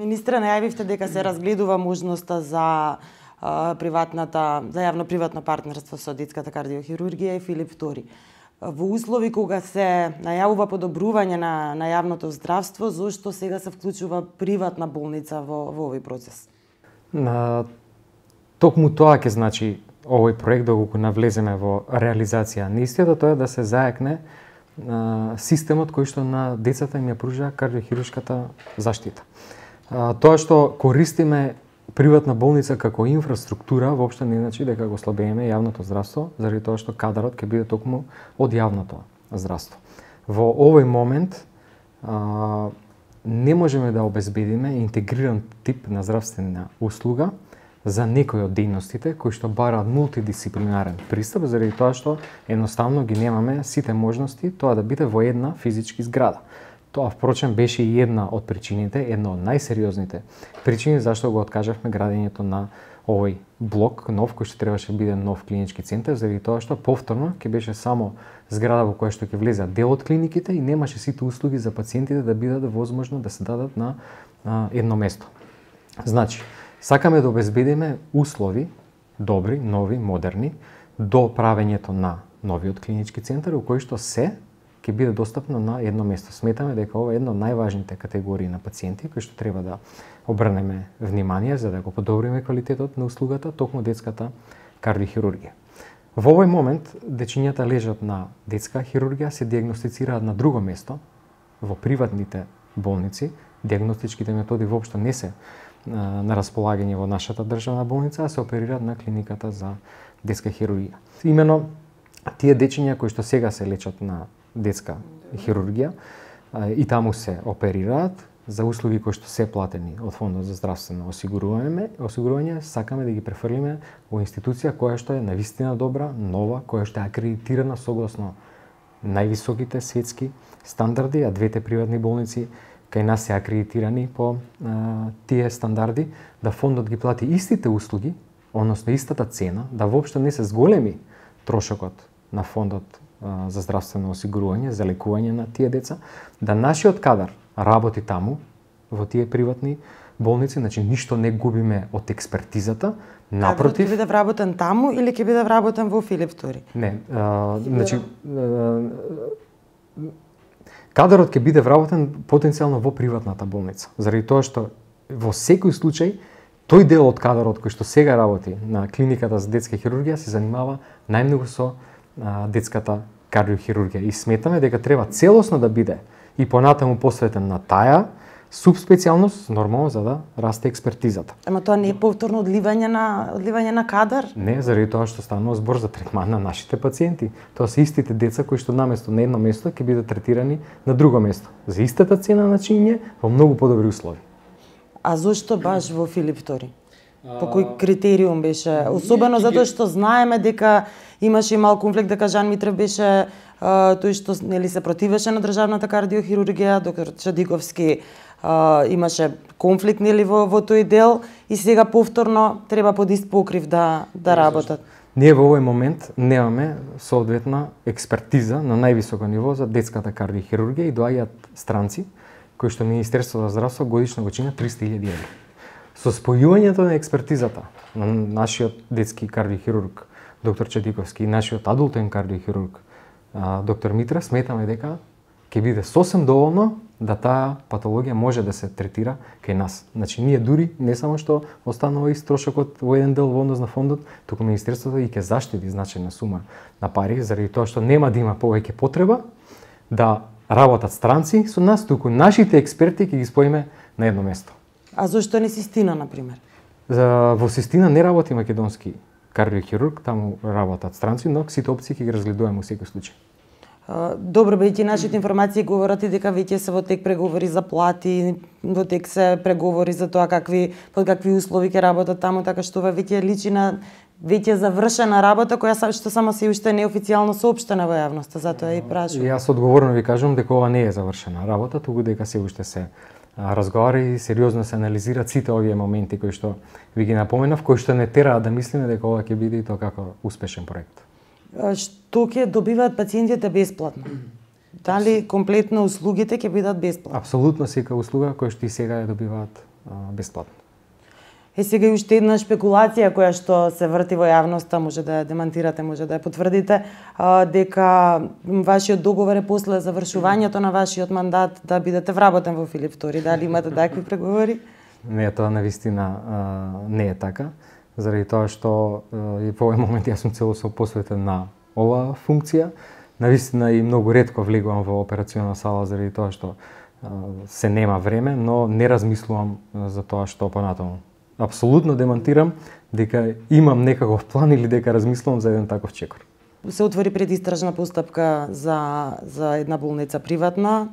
Министре, најавивте дека се разгледува можноста за за јавно-приватно партнерство со детската кардиохирургија и Филип II. Во услови кога се најавува подобрување на јавното здравство, зошто сега се вклучува приватна болница во овој процес? Токму тоа ќе значи овој проект да го навлеземе во реализација. Неистината тоа е да се заекне системот кој што на децата им ја пружа кардиохируршката заштита. Тоа што користиме приватна болница како инфраструктура воопшто не значи дека го слабееме јавното здравство, заради тоа што кадарот ќе биде токму од јавното здравство. Во овој момент не можеме да обезбедиме интегриран тип на здравствена услуга за некои од дејностите кои што бараат мултидисциплинарен пристап, заради тоа што едноставно ги немаме сите можности тоа да биде во една физички зграда. Тоа впрочем беше и една од причините, една од најсериозните причини зашто го откажавме градењето на овој блок нов кој што требаше да биде нов клинички центар, заради тоа што повторно ќе беше само зграда во која што ќе влезат дел од клиниките и немаше сите услуги за пациентите да бидат возможно да се дадат на едно место. Значи, сакаме да обезбедиме услови добри, нови, модерни до правењето на новиот клинички центар во кој што се ќе биде достапно на едно место. Сметаме дека ова е една од најважните категории на пациенти кои што треба да обрнеме внимание за да го подобриме квалитетот на услугата, токму детската кардиохирургија. Во овој момент дечињата лежат на детска хирургија, се дијагностицираат на друго место во приватните болници. Дијагностичките методи воопшто не се на располагање во нашата државна болница, а се оперираат на клиниката за детска хирургија. Имено тие дечиња кои што сега се лечат на детска хирургија и таму се оперираат за услуги кои што се платени од Фондот за здравствено осигурување, сакаме да ги префрлиме во институција која што е навистина добра, нова, која што е акредитирана согласно највисоките светски стандарди, а двете приватни болници кај нас се акредитирани по тие стандарди, да фондот ги плати истите услуги, односно истата цена, да воопшто не се зголеми трошокот на фондот за здравствено осигурување, за лекување на тие деца, да нашиот кадар работи таму, во тие приватни болници, значи ништо не губиме од експертизата, напротив... Кадарот ќе биде вработен таму или ќе биде вработен во Филип II? Не, значи... Кадарот ќе биде вработен потенцијално во приватната болница, заради тоа што во секој случај тој дел од кадарот кој што сега работи на клиниката за детска хирургија се занимава најмногу со детската кардиохирургија и сметаме дека треба целосно да биде и понатаму посветен на таа субспецијалност, нормално за да расте експертизата. Ама тоа не е повторно одливање на кадар? Не, заради тоа што станува збор за третман на нашите пациенти. Тоа се истите деца кои што наместо на едно место ќе бидат третирани на друго место. За истата цена на чинење во многу подобри услови. А зошто баш во Филип II? По кој критериум беше? Особено затоа што знаеме дека имаше и мал конфликт, дека Жан Митрев беше тој што нели се противеше на државната кардиохирургија, доктор Чадиковски имаше конфликт нели во тој дел и сега повторно треба под ист покрив да работат. Ние во овој момент немаме соодветна експертиза на највисоко ниво за детската кардиохирургија и доаѓаат странци кои што Министерството за здравство годишно го чинат 300.000 евра. Со спојувањето на експертизата на нашиот детски кардиохирург доктор Чадиковски и нашиот адултен кардиохирург доктор Митрев, сметаме дека ќе биде сосем доволно да таа патологија може да се третира кај нас. Значи ние дури не само што останува ист трошокот во еден дел во однос на фондот, туку Министерството и ќе заштити значајна сума на пари заради тоа што нема да има повеќе потреба да работат странци со нас, туку нашите експерти ќе ги споиме на едно место. А зошто не Систина, например? Во Систина не работи македонски кардиохирург, таму работат странци, но сите опции ќе ги разгледуваме во секој случај. Добро, бејќи нашите информации говорат и дека веќе се во тек преговори за плати, во тек се преговори за тоа под какви услови ќе работат таму, така што ова веќе личи на веќе завршена работа која што само се уште неофицијално соопштена во јавноста, затоа и прашувам. Јас одговорно ви кажувам дека ова не е завршена работа, туку дека се уште се разговара и сериозно се анализираат сите овие моменти кои што ви ги напоменав, кои што не тераат да мислиме дека ова ќе биде и тоа како успешен проект. Што ќе добиваат пациентите бесплатно? Дали комплетно услугите ќе бидат бесплатни? Апсолутно сека услуга која што и сега ја добиваат бесплатно. Сега и уште една шпекулација која што се врти во јавноста, може да ја демантирате, може да ја потврдите, дека вашиот договор е после завршувањето на вашиот мандат да бидете вработен во Филип II. Дали имате такви преговори? Не, тоа навистина не е така, заради тоа што и во овој момент јас сум целосно посветен на оваа функција. Навистина и многу ретко влегувам во операционна сала заради тоа што се нема време, но не размислувам за тоа што понатаму. Апсолутно демантирам дека имам некаков план или дека размислувам за еден таков чекор. Се отвори предистражна постапка за една болница приватна,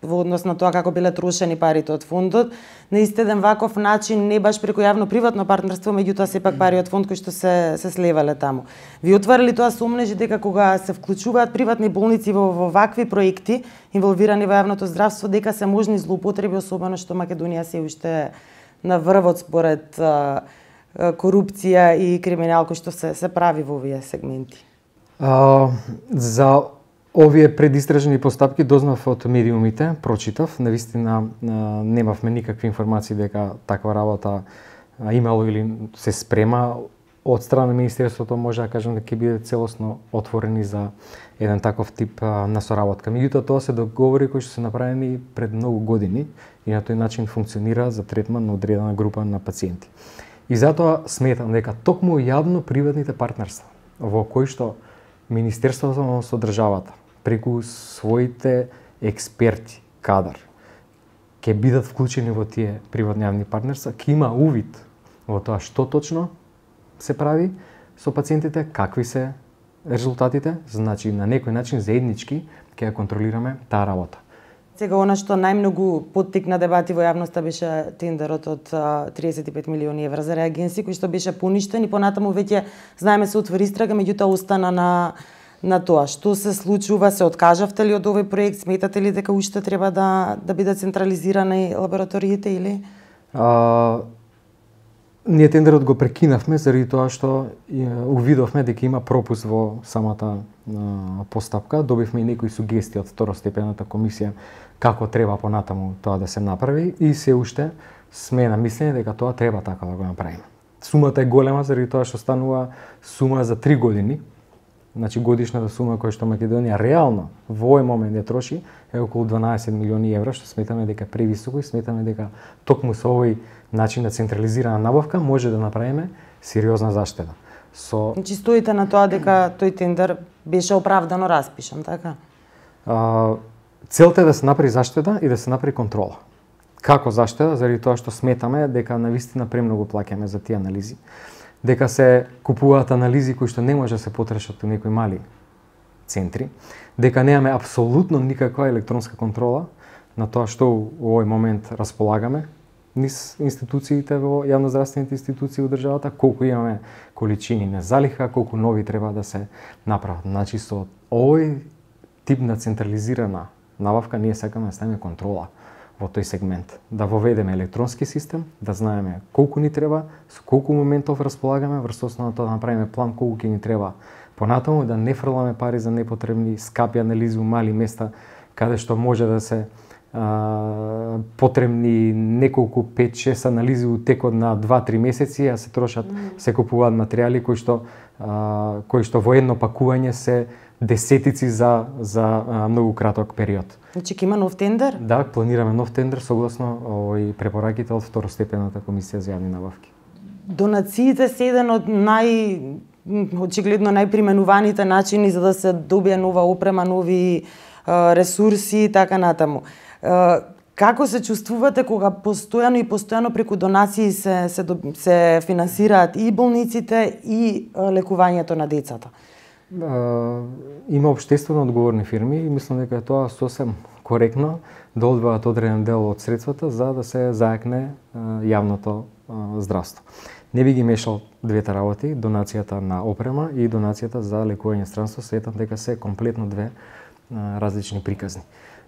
во однос на тоа како биле трошени парите од фондот. На истеден ваков начин, не баш преку јавно-приватно партнерство, меѓутоа сепак пари од фонд кои што се слевале таму. Ви отварали тоа сомнежи дека кога се вклучуваат приватни болници во вакви проекти, инволвирани во јавното здравство, дека се можни злоупотреби, особено што Македонија се уште на врвот според корупција и криминал кој што се прави во овие сегменти? За овие предистражни постапки дознав од медиумите, прочитав, навистина немавме никакви информации дека таква работа имало или се спрема од страна на Министерството. Може да кажам дека ќе биде целосно отворени за еден таков тип на соработка. Меѓутоа тоа се договори кои што се направени пред многу години и на тој начин функционира за третман на одредена група на пациенти. И затоа сметам дека токму јавно-приватните партнерства во кои што Министерството со државата преку своите експерти, кадар, ќе бидат вклучени во тие приватни-јавни партнерства, ќе има увид во тоа што точно се прави со пациентите, какви се резултатите, значи на некој начин заеднички ќе ја контролираме таа работа. Сега, она што најмногу поттикна дебати во јавноста беше тендерот од 35 милиони евра за реагенси, кој што беше поништен и понатаму веќе знаеме се отвори истрага, меѓутоа остана на тоа. Што се случува? Се откажавте ли од овој проект? Сметате ли дека уште треба да бидат централизирани лабораториите или? Ние тендерот го прекинавме заради тоа што увидовме дека има пропуст во самата постапка. Добивме и некои сугестии од второстепената комисија како треба понатаму тоа да се направи и се уште сме на мислење дека тоа треба така да го направиме. Сумата е голема заради тоа што станува сума за 3 години. Значи годишната сума која што Македонија реално во овој момент ја троши е околу 12 милиони евра, што сметаме дека е превисоко и сметаме дека токму со овој начин на централизирана набавка може да направиме сериозна заштеда. Значи стоите на тоа дека тој тендер беше оправдано распишан, така? Целта е да се направи заштеда и да се направи контрола. Како заштеда? Заради тоа што сметаме дека навистина премногу плаќаме за тие анализи. Дека се купуваат анализи кои што не може да се потрошат у некои мали центри, дека немаме апсолутно никаква електронска контрола на тоа што во овој момент располагаме низ институциите во јавноздравствените институции во државата, колку имаме количини на залиха, колку нови треба да се направат. Значи со овој тип на централизирана набавка ние сакаме да ставиме контрола во тој сегмент, да воведеме електронски систем, да знаеме колку ни треба, со колку моментов располагаме, врз основа на тоа да направиме план колку ќе ни треба понатаму, да не фрламе пари за непотребни скапи анализи у мали места, каде што може да се потребни неколку 5-6 анализи у текот на 2-3 месеци, а се трошат, се купуваат материјали кои што во едно пакување се десетици за многу краток период. Значи ќе има нов тендер? Да, планираме нов тендер согласно овој препораките од второстепената комисија за јавни набавки. Донациите се еден од очигледно најприменуваните начини за да се добие нова опрема, нови ресурси и така натаму. Како се чувствувате кога постојано преку донации се финансираат и болниците и лекувањето на децата? Има општествено одговорни фирми и мислам дека е тоа сосем коректно да одвојат одреден дел од средствата за да се заекне јавното здравство. Не би ги мешал двете работи, донацијата на опрема и донацијата за лекување странство, сметам дека се комплетно две различни приказни.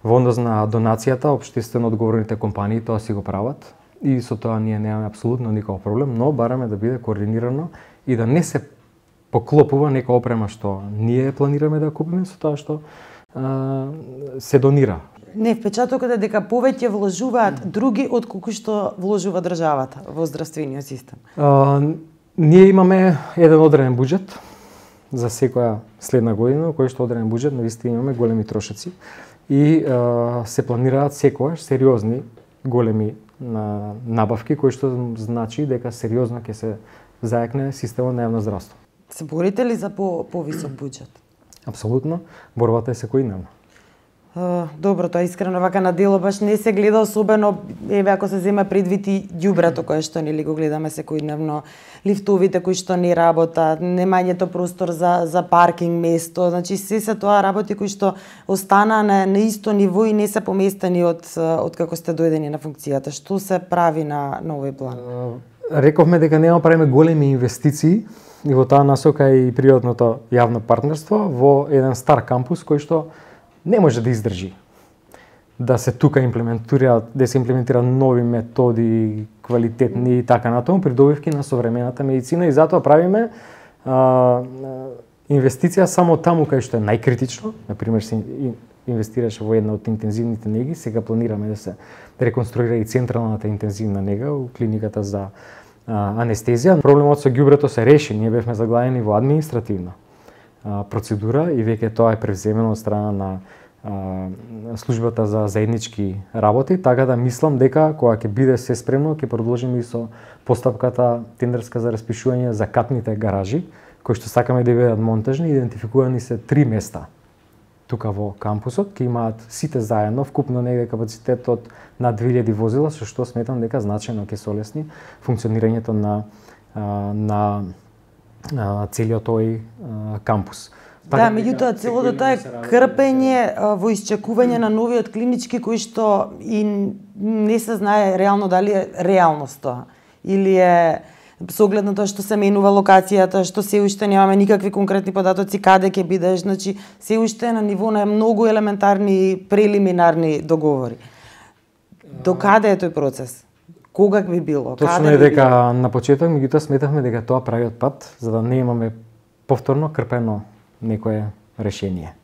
Во однос на донацијата, општествено одговорните компании тоа си го прават и со тоа ние немаме апсолутно никаков проблем, но бараме да биде координирано и да не се поклопува нека опрема што ние планираме да купиме со тоа што се донира. Не, впечатокот е дека повеќе вложуваат други отколку што вложува државата во здравствениот систем. Ние имаме еден одреден буџет за секоја следна година, кој што одреден буџет, навистина имаме големи трошоци и се планираат секогаш сериозни големи набавки, кои што значи дека сериозно ќе се заекне системот на јавно здравство. Се борите ли за повисок буџет? Апсолутно, борбата е секојдневна. Добро, тоа искрено вака на дело баш не се гледа особено, еве ако се зема предвид и ѓубрето кое што нели го гледаме секојдневно, лифтовите кои што не работат, немањето простор за паркинг место, значи се тоа работи кои што останаа на исто ниво и не се поместени од како сте дојдени на функцијата. Што се прави на овој план? Рековме дека нема правиме големи инвестиции и во таа насока и пријатното јавно партнерство во еден стар кампус кој што не може да издржи да се тука да се имплементираат нови методи, квалитетни и така натаму, придобивки на современата медицина и затоа правиме инвестиција само таму кај што е најкритично, например се инвестираше во една од интензивните неги, сега планираме да се реконструира и централната интензивна нега у клиниката за анестезија. Проблемот со ѓубрето се реши, ние бевме заглавени во административна процедура и веќе тоа е превземено од страна на службата за заеднички работи, така да мислам дека кога ќе биде се спремно, ќе продолжиме и со постапката тендерска за распишување за катните гаражи, кои што сакаме да бидат монтажни, идентификувани се 3 места тука во кампусот, ќе имаат сите заедно вкупно негде капацитет од над 2000 возила, со што сметам дека значајно ќе се олесни функционирањето на целиот тој кампус. Да, меѓутоа целото тоа е крпење во исчекување на новиот клинички кој што и не се знае реално дали е реалност тоа или е со оглед на тоа што се менува локацијата, што се уште немаме никакви конкретни податоци каде ќе бидеш, значи се уште е на ниво на многу елементарни прелиминарни договори. До каде е тој процес? Кога би било? Точно е дека на почеток, меѓутоа сметавме дека тоа правиот пат, за да не имаме повторно крпено некое решение.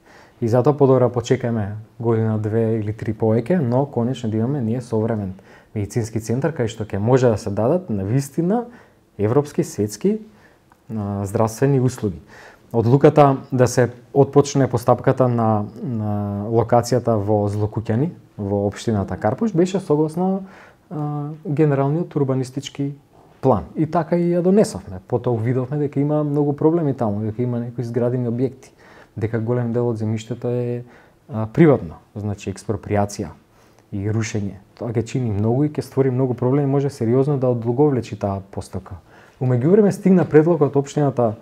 И затоа подобро почекаме година, 2 или 3 повеќе, но конечно да имаме ние современ медицински центар кај што ќе може да се дадат на вистина европски, светски здравствени услуги. Одлуката да се отпочне постапката на локацијата во Злокуќани, во општината Карпуш, беше согласно генералниот урбанистички план. И така и ја донесовме. Потоа увидовме дека има многу проблеми таму, дека има некои изградени објекти, дека голем дел од земјиштето е приватно, значи експроприација и рушење. Тоа ќе чини многу и ќе створи многу проблеми, може сериозно да одолговлечи таа постапка. У меѓувреме стигна предлог од општината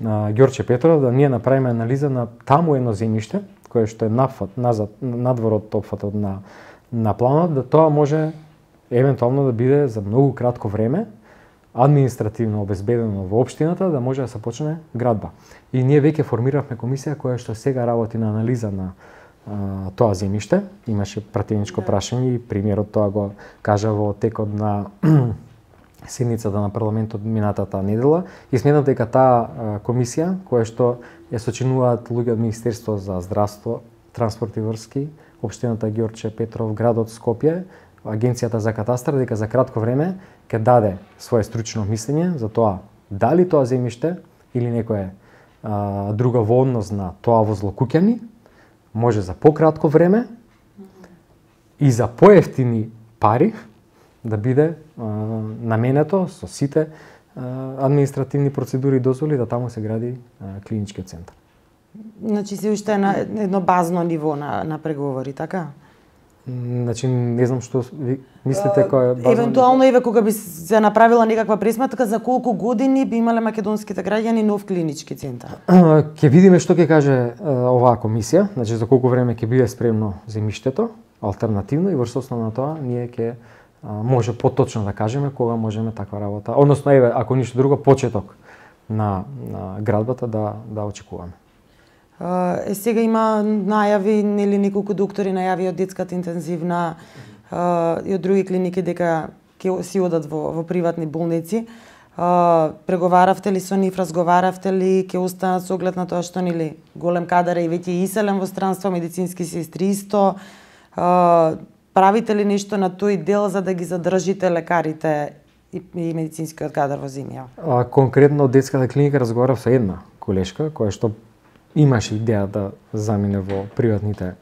Ѓорче Петров да ние направиме анализа на таму едно земјиште кое што е надвор од опфатот на планот, да тоа може евентуално да биде за многу кратко време административно обезбедено во општината да може да се почне градба. И ние веќе формиравме комисија која што сега работи на анализа на тоа земјиште. Имаше пратеничко прашање и премиерот тоа го кажа во текот на седницата на парламентот минатата недела и сметам дека таа комисија која што ја сочинуваат луѓе од Министерство за здравство, транспорт и врски, општината Ѓорче Петров, градот Скопје, Агенцијата за катастар, дека за кратко време ќе даде свое стручно мислење за тоа дали тоа земјиште или некое друга во однос на тоа во Злокуќани може за пократко време и за поевтини пари да биде наменето со сите административни процедури и дозволи да таму се гради клиничкиот центар. Значи се уште е на едно базно ниво на преговори, така? Значи не знам што ви мислите кој е базно. Евентуално еве кога би се направила некаква пресметка за колку години би имале македонските граѓани нов клинички центар. Ќе видиме што ќе каже оваа комисија, значи за колку време ќе биде спремно земјиштето, алтернативно и врз основа на тоа ние ќе може поточно да кажеме кога можеме таква работа. Односно еве ако ништо друго почеток на градбата да очекуваме. Сега има најави, нели неколку доктори најави од детската интензивна и од други клиники дека ќе си одат во приватни болници. Преговаравте ли со нив, разговаравте ли, ќе останат со оглед на тоа што нели голем кадар е и веќе иселен во странство, медицински сестри исто. правите ли нешто на тој дел за да ги задржите лекарите и медицинскиот кадар во земја? Конкретно од детската клиника разговарав со една колешка која што имаше идеја да замине во приватните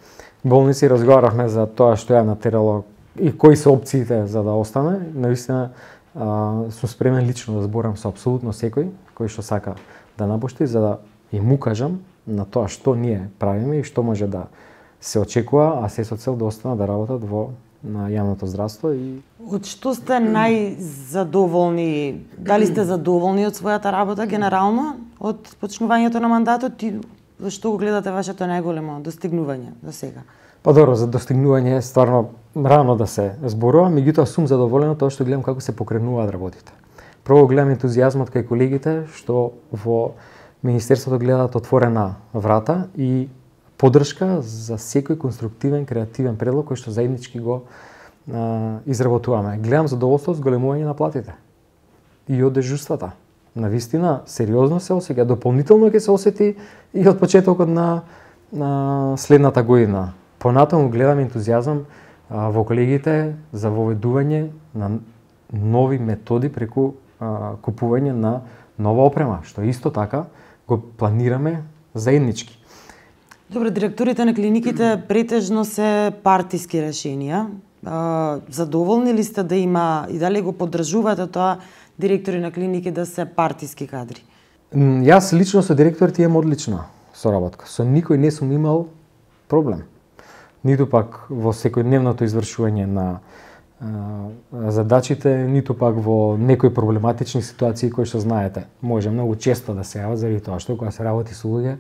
болници. Разговаравме за тоа што ја натерало и кои се опциите за да остане. Навистина сум спремен лично да зборам со апсолутно секој кој што сака да напушти, за да им укажам на тоа што ние правиме и што може да се очекува, а се со цел да останат да работат во на јавното здравство. И од што сте најзадоволни? Дали сте задоволни од својата работа генерално од почнувањето на мандатот и зашто го гледате вашето најголемо достигнување до сега? Па добро, за достигнување е стварно рано да се зборува, меѓутоа сум задоволен од тоа што гледам како се покренуваат работите. Прво гледам ентузијазмот кај колегите што во Министерството гледаат отворена врата и поддршка за секој конструктивен, креативен предлог кој што заеднички го изработуваме. Гледам задоволство од зголемување на платите и од дежурствата. Навистина, сериозно се осеќа, дополнително ќе се осети и од почетокот на следната година. Понатаму гледам ентузијазам во колегите за воведување на нови методи преку купување на нова опрема, што исто така го планираме заеднички. Добро, директорите на клиниките претежно се партиски решенија. Задоволни ли сте да има и дали го поддржувате тоа директори на клиники да се партиски кадри? Јас лично со директорите имам одлична соработка. Со никој не сум имал проблем. Ниту пак во секојдневното извршување на задачите, ниту пак во некои проблематични ситуации кои што знаете, може многу често да се јават заради тоа што кога се работи со луѓе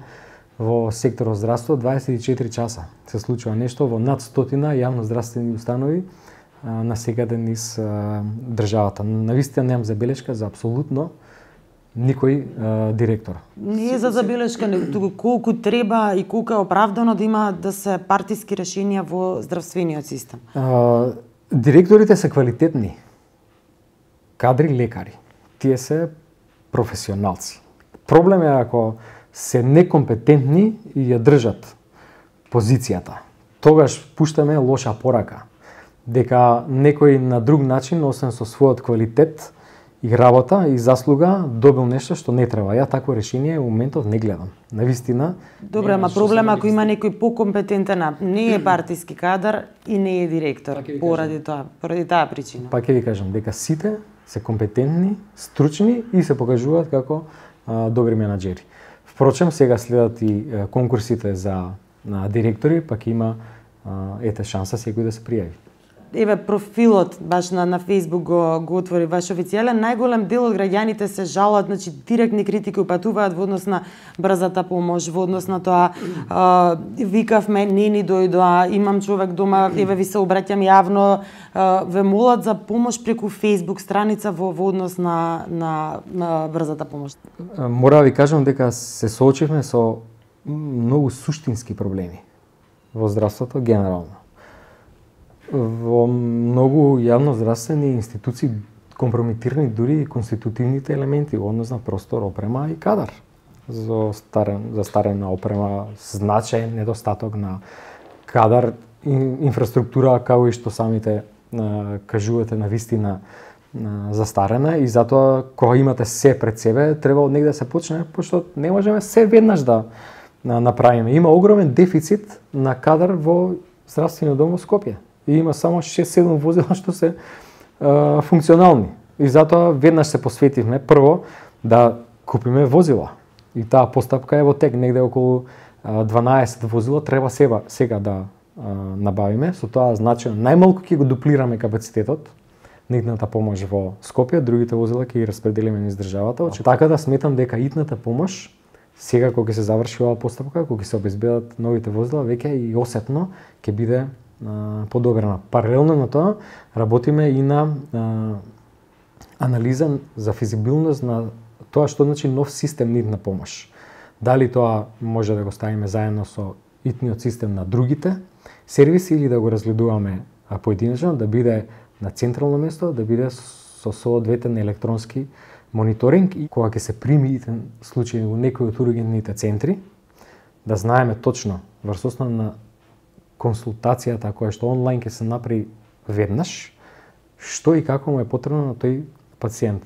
во секторот здравство 24 часа се случува нешто во над 100 јавноздравствени установи насекаде низ државата. Навистина немам забелешка за апсолутно никој директор. Не е за забелешка, туку колку треба и колку е оправдано да има да се партиски решенија во здравствениот систем. Директорите се квалитетни кадри лекари. Тие се професионалци. Проблем е ако се некомпетентни и ја држат позицијата. Тогаш пуштаме лоша порака дека некој на друг начин, освен со својот квалитет и работа и заслуга, добил нешто што не треба. Ја такво решение во моментот не гледам. Навистина. Добре, ама проблем ако има некој покомпетентен, не е партиски кадар и не е директор, поради таа причина. Па ќе ви кажам дека сите се компетентни, стручни и се покажуваат како добри менаџери. Впрочем, сега следат и конкурсите за директори, пак има шанса секој да се пријави. Еве профилот баш на Facebook го отвори ваш официјален. Најголем дел од граѓаните се жалат, значи директни критики упатуваат во однос на брзата помош, во однос на тоа викавме, не ни дојдоа, имам човек дома, еве ви се обраќам јавно, ве молат за помош преку Facebook страница во однос на брзата помош. Мора да ви кажам дека се соочивме со многу суштински проблеми во здравството генерално. Во многу јавноздравствени институции компрометирани дури и конститутивните елементи во однос на простор, опрема и кадар. Застарена опрема, значаен недостаток на кадар, инфраструктура, како и што самите кажувате навистина застарена, и затоа кога имате се пред себе, треба од негде да се почне, пошто не можеме се веднаш да направиме. Има огромен дефицит на кадар во здравствениот дом во Скопје. И има само 6-7 возила што се функционални. И затоа веднаш се посветивме прво да купиме возила. И таа постапка е во тек, негде околу 12 возила треба сега да набавиме. Со тоа значено најмалку ќе го дуплираме капацитетот на помош во Скопје, другите возила ќе ги распределиме низ државата. Така да сметам дека итната помош сега кога ќе се заврши оваа постапка, кога ќе се обезбедат новите возила, веќе и осетно ќе биде подобрена. Паралелно на тоа работиме и на анализа за физибилност на тоа што значи нов систем на итна помош. Дали тоа може да го ставиме заедно со итниот систем на другите сервиси или да го разгледуваме поединечно, да биде на централно место, да биде со соодветен електронски мониторинг, и кога ќе се прими итен случај во некој од ургентните центри, да знаеме точно врз основа на консултацијата која што онлайн ќе се направи веднаш, што и како му е потребно на тој пациент.